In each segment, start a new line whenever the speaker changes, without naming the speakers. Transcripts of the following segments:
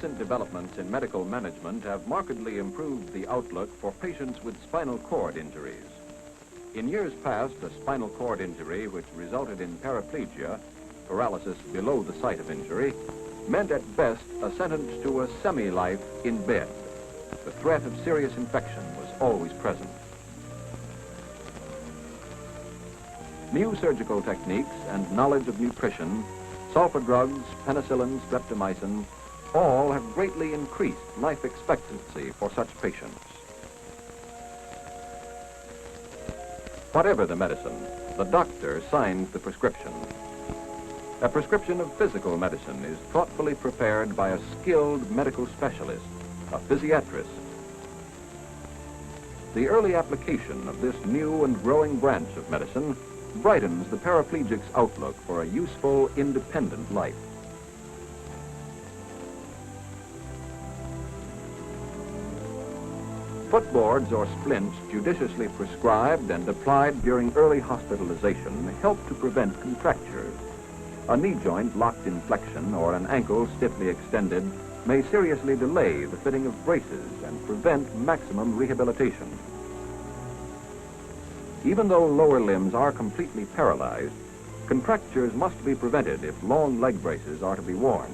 Recent developments in medical management have markedly improved the outlook for patients with spinal cord injuries. In years past, a spinal cord injury which resulted in paraplegia, paralysis below the site of injury, meant at best a sentence to a semi-life in bed. The threat of serious infection was always present. New surgical techniques and knowledge of nutrition, sulfa drugs, penicillin, streptomycin, all have greatly increased life expectancy for such patients. Whatever the medicine, the doctor signs the prescription. A prescription of physical medicine is thoughtfully prepared by a skilled medical specialist, a physiatrist. The early application of this new and growing branch of medicine brightens the paraplegic's outlook for a useful, independent life. Footboards or splints judiciously prescribed and applied during early hospitalization help to prevent contractures. A knee joint locked in flexion or an ankle stiffly extended may seriously delay the fitting of braces and prevent maximum rehabilitation. Even though lower limbs are completely paralyzed, contractures must be prevented if long leg braces are to be worn.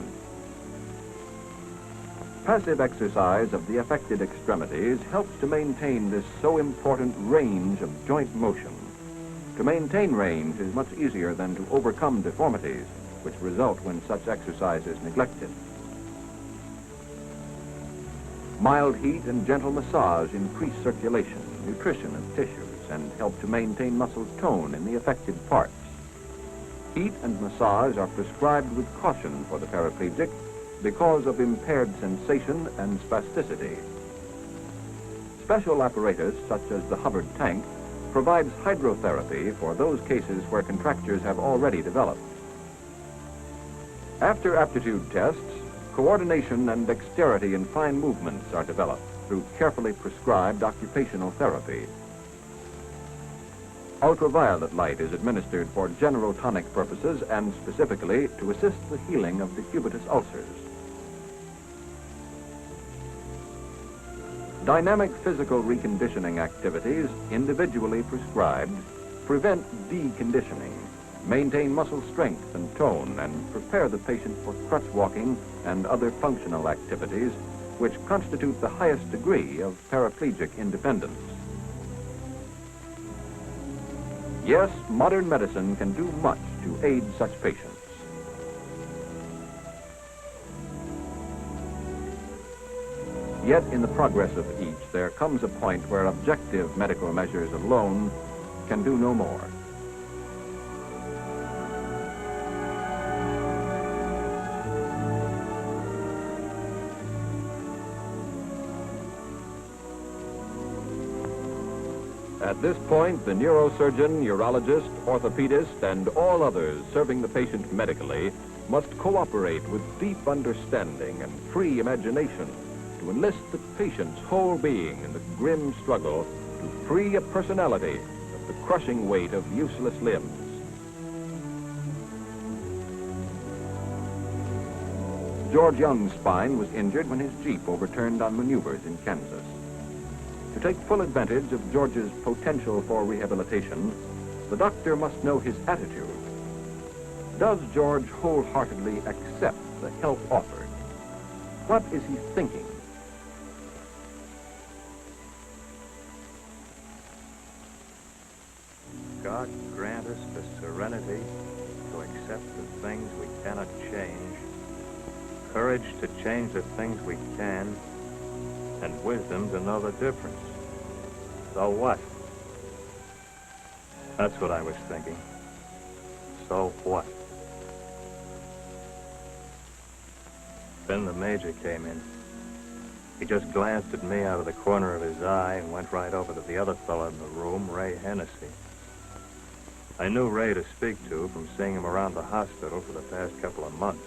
Passive exercise of the affected extremities helps to maintain this so important range of joint motion. To maintain range is much easier than to overcome deformities, which result when such exercise is neglected. Mild heat and gentle massage increase circulation, nutrition of tissues, and help to maintain muscle tone in the affected parts. Heat and massage are prescribed with caution for the paraplegic because of impaired sensation and spasticity. Special apparatus, such as the Hubbard tank, provides hydrotherapy for those cases where contractures have already developed. After aptitude tests, coordination and dexterity in fine movements are developed through carefully prescribed occupational therapy. Ultraviolet light is administered for general tonic purposes and specifically to assist the healing of decubitus ulcers. Dynamic physical reconditioning activities, individually prescribed, prevent deconditioning, maintain muscle strength and tone, and prepare the patient for crutch walking and other functional activities which constitute the highest degree of paraplegic independence. Yes, modern medicine can do much to aid such patients. Yet in the progress of each, there comes a point where objective medical measures alone can do no more. At this point, the neurosurgeon, urologist, orthopedist, and all others serving the patient medically must cooperate with deep understanding and free imagination to enlist the patient's whole being in the grim struggle to free a personality of the crushing weight of useless limbs. George Young's spine was injured when his Jeep overturned on maneuvers in Kansas. To take full advantage of George's potential for rehabilitation, the doctor must know his attitude. Does George wholeheartedly accept the help offered? What is he thinking?
God grant us the serenity to accept the things we cannot change, courage to change the things we can, and wisdom to know the difference. So what? That's what I was thinking. So what? Then the major came in. He just glanced at me out of the corner of his eye and went right over to the other fellow in the room, Ray Hennessy. I knew Ray to speak to from seeing him around the hospital for the past couple of months.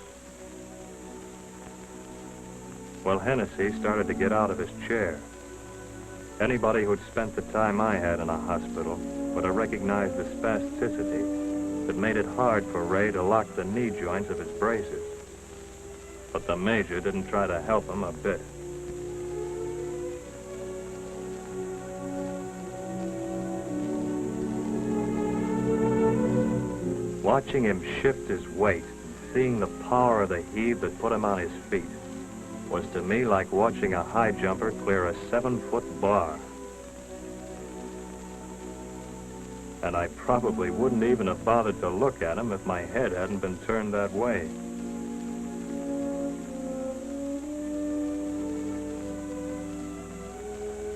Well, Hennessy started to get out of his chair. Anybody who'd spent the time I had in a hospital would have recognized the spasticity that made it hard for Ray to lock the knee joints of his braces. But the Major didn't try to help him a bit. Watching him shift his weight and seeing the power of the heave that put him on his feet was to me like watching a high jumper clear a 7-foot bar. And I probably wouldn't even have bothered to look at him if my head hadn't been turned that way.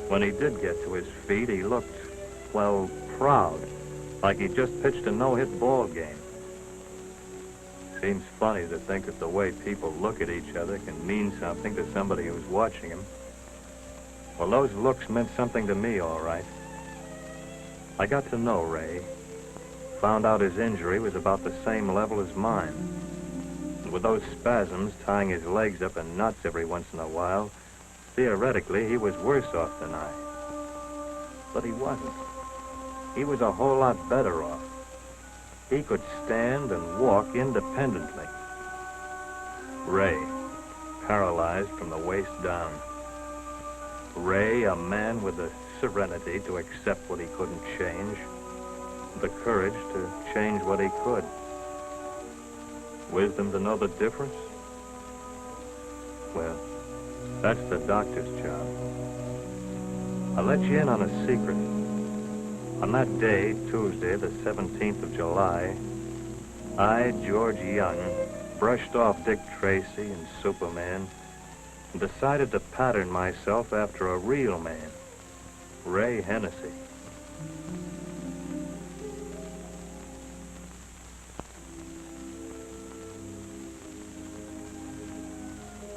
When he did get to his feet, he looked, well, proud, like he'd just pitched a no-hit ball game. Seems funny to think that the way people look at each other can mean something to somebody who's watching him. Well, those looks meant something to me, all right. I got to know Ray, found out his injury was about the same level as mine. And with those spasms tying his legs up in knots every once in a while, theoretically, he was worse off than I. But he wasn't. He was a whole lot better off. He could stand and walk independently. Ray, paralyzed from the waist down. Ray, a man with the serenity to accept what he couldn't change, the courage to change what he could. Wisdom to know the difference? Well, that's the doctor's job. I'll let you in on a secret. On that day, Tuesday, the 17th of July, I, George Young, brushed off Dick Tracy and Superman and decided to pattern myself after a real man, Ray Hennessy.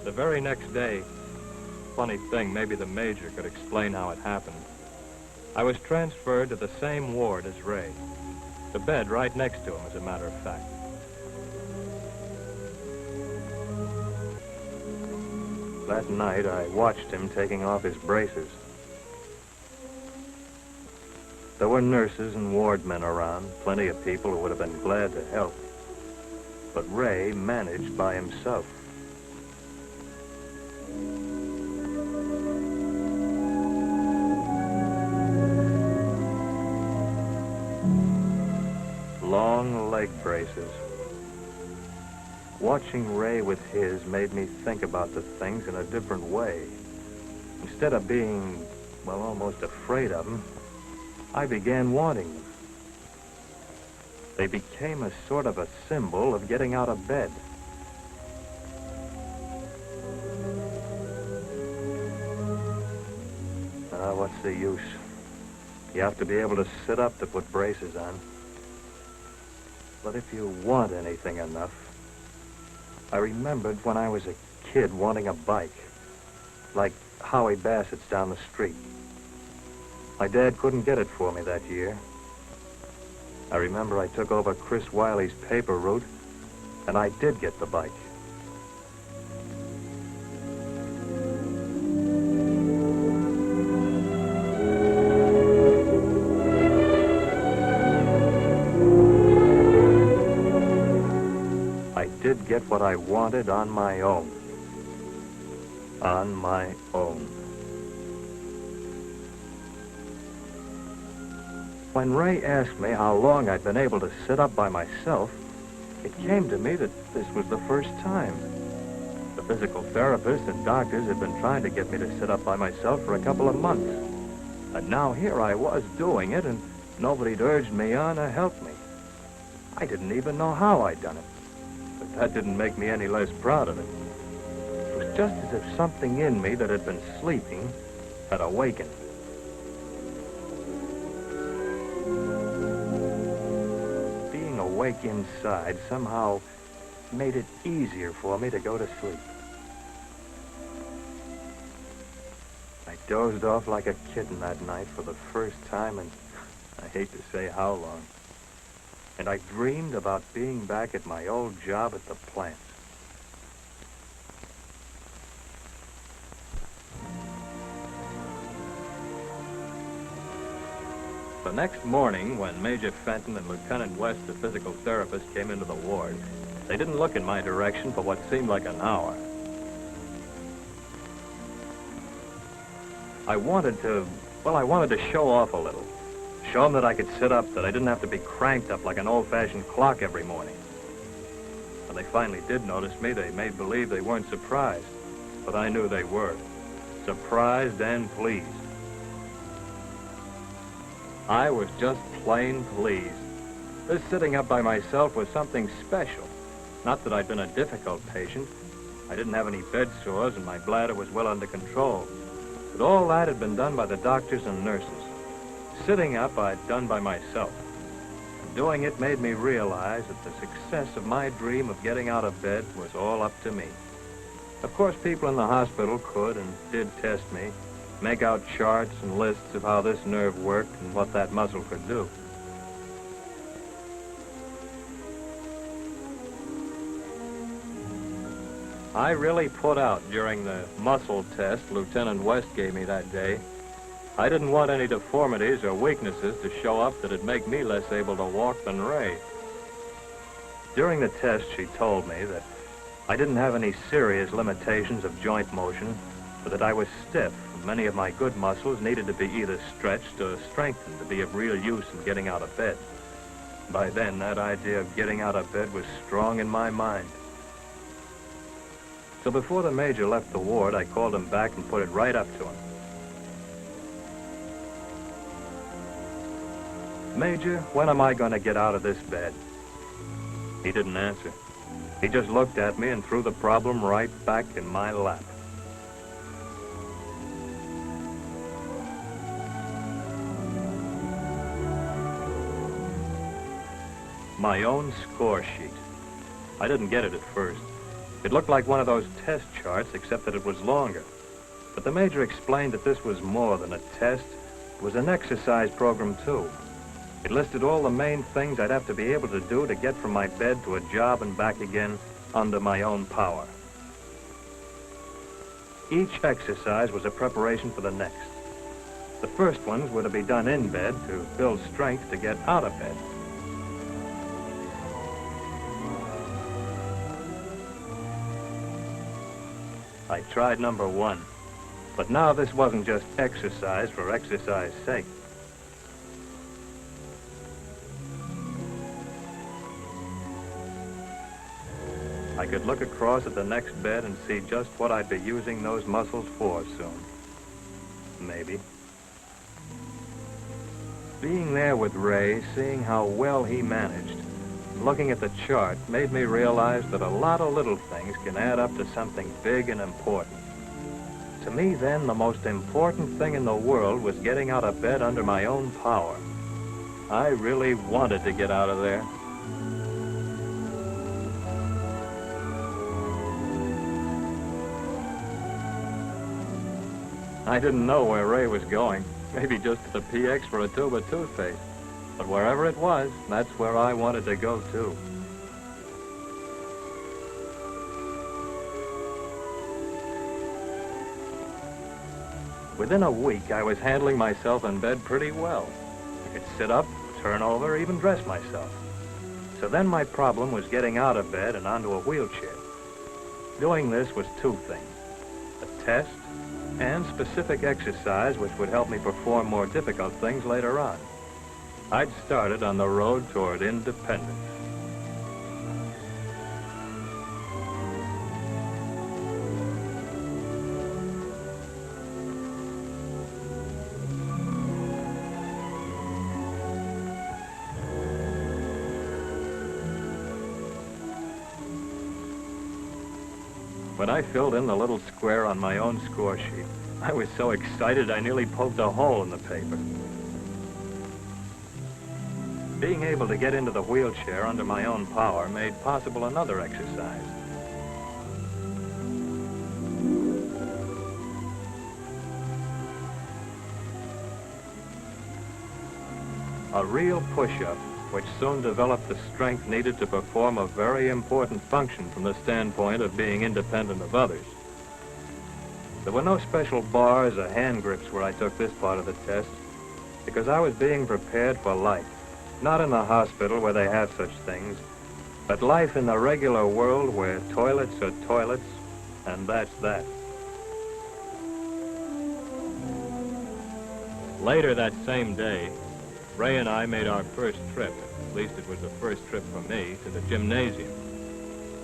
The very next day, funny thing, maybe the Major could explain how it happened, I was transferred to the same ward as Ray. The bed right next to him, as a matter of fact. That night, I watched him taking off his braces. There were nurses and ward men around, plenty of people who would have been glad to help. But Ray managed by himself. Long leg braces. Watching Ray with his made me think about the things in a different way. Instead of being, well, almost afraid of them, I began wanting them. They became a sort of a symbol of getting out of bed. What's the use? You have to be able to sit up to put braces on. But if you want anything enough, I remembered when I was a kid wanting a bike, like Howie Bassett's down the street. My dad couldn't get it for me that year. I remember I took over Chris Wiley's paper route, and I did get the bike. I did get what I wanted on my own. On my own. When Ray asked me how long I'd been able to sit up by myself, it came to me that this was the first time. The physical therapists and doctors had been trying to get me to sit up by myself for a couple of months. And now here I was doing it, and nobody'd urged me on or helped me. I didn't even know how I'd done it. But that didn't make me any less proud of it. It was just as if something in me that had been sleeping had awakened. Being awake inside somehow made it easier for me to go to sleep. I dozed off like a kitten that night for the first time in, I hate to say how long. And I dreamed about being back at my old job at the plant. The next morning, when Major Fenton and Lieutenant West, the physical therapist, came into the ward, they didn't look in my direction for what seemed like an hour. I wanted to show off a little. Show them that I could sit up, that I didn't have to be cranked up like an old-fashioned clock every morning. When they finally did notice me, they made believe they weren't surprised. But I knew they were. Surprised and pleased. I was just plain pleased. This sitting up by myself was something special. Not that I'd been a difficult patient. I didn't have any bed sores and my bladder was well under control. But all that had been done by the doctors and nurses. Sitting up, I'd done by myself. And doing it made me realize that the success of my dream of getting out of bed was all up to me. Of course, people in the hospital could and did test me, make out charts and lists of how this nerve worked and what that muscle could do. I really put out during the muscle test Lieutenant West gave me that day. I didn't want any deformities or weaknesses to show up that'd make me less able to walk than Ray. During the test, she told me that I didn't have any serious limitations of joint motion, but that I was stiff, and many of my good muscles needed to be either stretched or strengthened to be of real use in getting out of bed. By then, that idea of getting out of bed was strong in my mind. So before the major left the ward, I called him back and put it right up to him. Major, when am I going to get out of this bed? He didn't answer. He just looked at me and threw the problem right back in my lap. My own score sheet. I didn't get it at first. It looked like one of those test charts, except that it was longer. But the major explained that this was more than a test. It was an exercise program, too. It listed all the main things I'd have to be able to do to get from my bed to a job and back again under my own power. Each exercise was a preparation for the next. The first ones were to be done in bed to build strength to get out of bed. I tried number 1, but now this wasn't just exercise for exercise's sake. I could look across at the next bed and see just what I'd be using those muscles for soon. Maybe. Being there with Ray, seeing how well he managed, looking at the chart made me realize that a lot of little things can add up to something big and important. To me, then, the most important thing in the world was getting out of bed under my own power. I really wanted to get out of there. I didn't know where Ray was going, maybe just to the PX for a tube of toothpaste. But wherever it was, that's where I wanted to go, too. Within a week, I was handling myself in bed pretty well. I could sit up, turn over, even dress myself. So then my problem was getting out of bed and onto a wheelchair. Doing this was 2 things: a test and specific exercise which would help me perform more difficult things later on. I'd started on the road toward independence. When I filled in the little square on my own score sheet, I was so excited I nearly poked a hole in the paper. Being able to get into the wheelchair under my own power made possible another exercise. A real push-up, which soon developed the strength needed to perform a very important function from the standpoint of being independent of others. There were no special bars or hand grips where I took this part of the test, because I was being prepared for life. Not in the hospital where they have such things, but life in the regular world where toilets are toilets, and that's that. Later that same day, Ray and I made our first trip, at least it was the first trip for me, to the gymnasium.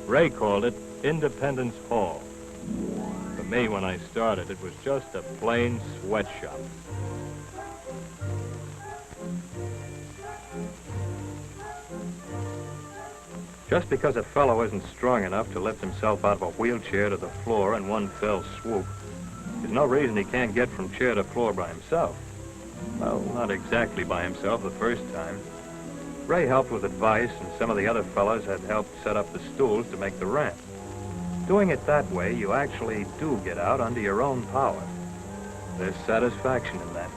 Ray called it Independence Hall. For me, when I started, it was just a plain sweatshop. Just because a fellow isn't strong enough to lift himself out of a wheelchair to the floor in one fell swoop, there's no reason he can't get from chair to floor by himself. Well, not exactly by himself the first time. Ray helped with advice, and some of the other fellows had helped set up the stools to make the ramp. Doing it that way, you actually do get out under your own power. There's satisfaction in that.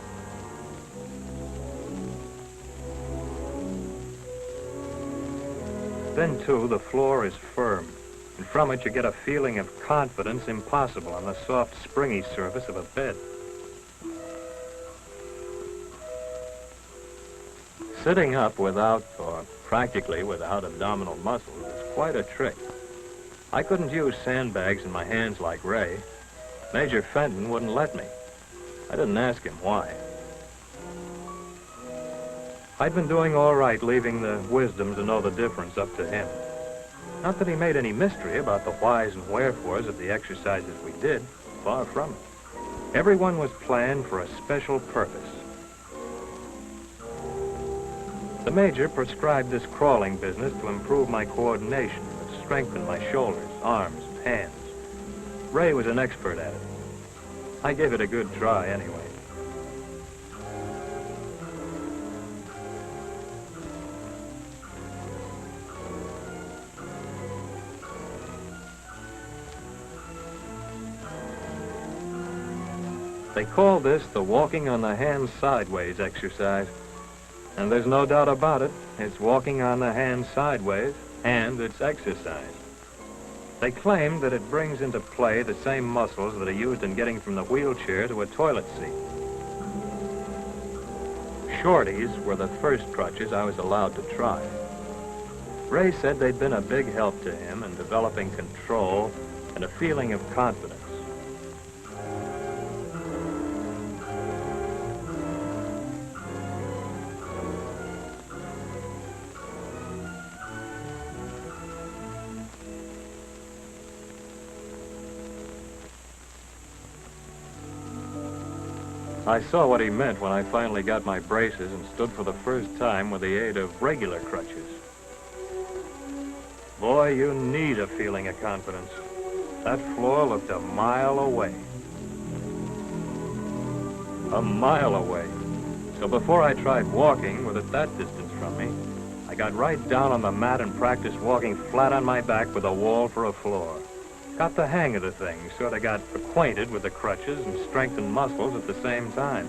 Then, too, the floor is firm, and from it you get a feeling of confidence impossible on the soft, springy surface of a bed. Sitting up without, or practically without, abdominal muscles is quite a trick. I couldn't use sandbags in my hands like Ray. Major Fenton wouldn't let me. I didn't ask him why. I'd been doing all right, leaving the wisdom to know the difference up to him. Not that he made any mystery about the whys and wherefores of the exercises we did. Far from it. Everyone was planned for a special purpose. The Major prescribed this crawling business to improve my coordination, to strengthen my shoulders, arms, and hands. Ray was an expert at it. I gave it a good try anyway. They call this the walking on the hands sideways exercise. And there's no doubt about it. It's walking on the hands sideways, and it's exercise. They claim that it brings into play the same muscles that are used in getting from the wheelchair to a toilet seat. Shorties were the first crutches I was allowed to try. Ray said they'd been a big help to him in developing control and a feeling of confidence. I saw what he meant when I finally got my braces and stood for the first time with the aid of regular crutches. Boy, you need a feeling of confidence. That floor looked a mile away. A mile away. So before I tried walking with it that distance from me, I got right down on the mat and practiced walking flat on my back with a wall for a floor. Got the hang of the thing, sort of got acquainted with the crutches and strengthened muscles at the same time.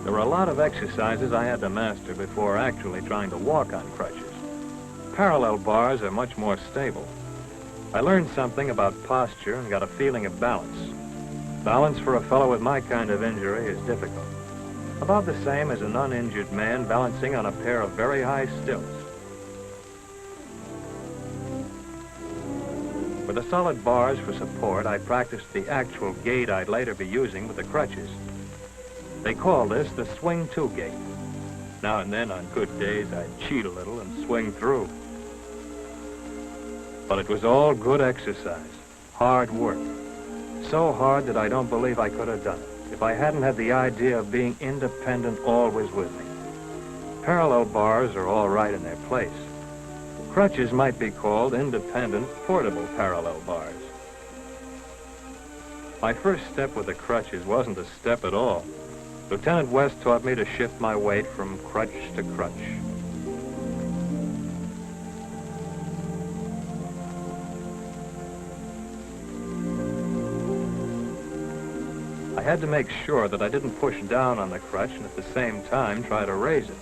There were a lot of exercises I had to master before actually trying to walk on crutches. Parallel bars are much more stable. I learned something about posture and got a feeling of balance. Balance for a fellow with my kind of injury is difficult. About the same as an uninjured man balancing on a pair of very high stilts. With the solid bars for support, I practiced the actual gait I'd later be using with the crutches. They call this the swing-to gait. Now and then, on good days, I'd cheat a little and swing through. But it was all good exercise, hard work. So hard that I don't believe I could have done it if I hadn't had the idea of being independent always with me. Parallel bars are all right in their place. Crutches might be called independent, portable parallel bars. My first step with the crutches wasn't a step at all. Lieutenant West taught me to shift my weight from crutch to crutch. I had to make sure that I didn't push down on the crutch and at the same time try to raise it.